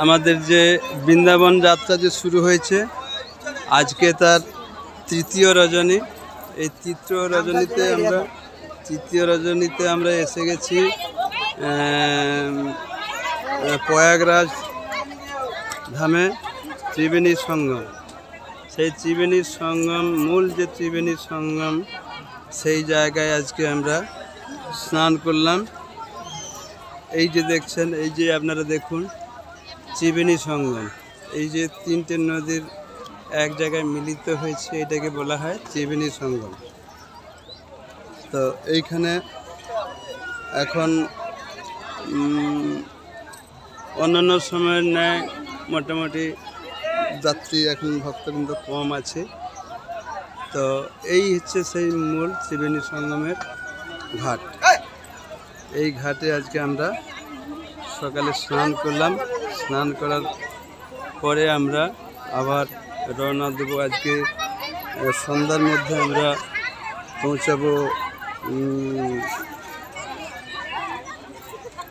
আমাদের যে বৃন্দাবন যাত্রা যে শুরু হয়েছে, আজকে তার তৃতীয় রজনী। এই তৃতীয় রজনীতে আমরা এসে গেছি প্রয়াগরাজ ধামে, ত্রিবেণী সঙ্গম। সেই ত্রিবেণীর সঙ্গম, মূল যে ত্রিবেণীর সঙ্গম, সেই জায়গায় আজকে আমরা স্নান করলাম। এই যে দেখছেন, এই যে আপনারা দেখুন ত্রিবেণী সঙ্গম। এই যে তিনটে নদীর এক জায়গায় মিলিত হয়েছে, এটাকে বলা হয় ত্রিবেণী সঙ্গম। তো এইখানে এখন অন্যান্য সময়ের ন্যায় মোটামুটি যাত্রী এখন ভক্তবৃন্দ কম আছে। তো এই হচ্ছে সেই মূল ত্রিবেণী সঙ্গমের ঘাট। এই ঘাটে আজকে আমরা সকালে স্নান করলাম। স্নান করার পরে আমরা আবার রওনা দেবো। আজকে সন্ধ্যার মধ্যে আমরা পৌঁছাবো।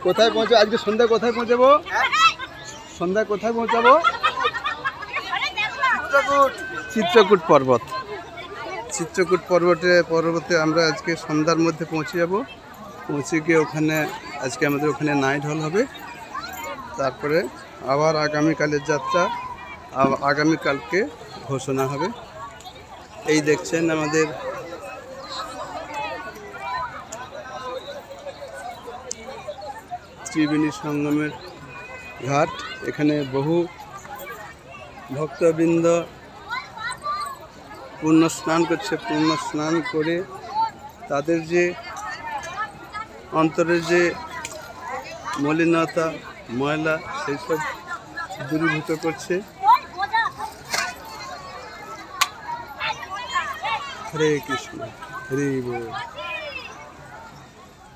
কোথায় পৌঁছাবো আজকে? সন্ধ্যায় কোথায় পৌঁছাবো? সন্ধ্যায় কোথায় পৌঁছাবো? চিত্রকূট পর্বত। চিত্রকূট পর্বতে আমরা আজকে সন্ধ্যার মধ্যে পৌঁছে যাব। পৌঁছে গিয়ে ওখানে আজকে আমাদের ওখানে নাইট হল হবে। তারপরে আবার আগামীকালের যাত্রা আগামীকালকে ঘোষণা হবে। এই দেখছেন আমাদের ত্রিবেণী সঙ্গমের ঘাট। এখানে বহু ভক্তবৃন্দ পূর্ণ স্নান করছে। পূর্ণ স্নান করে তাদের যে অন্তরের যে মলিনতা, ময়লা, সেই সব দূরীভূত করছে। হরে কৃষ্ণ, হরে বল।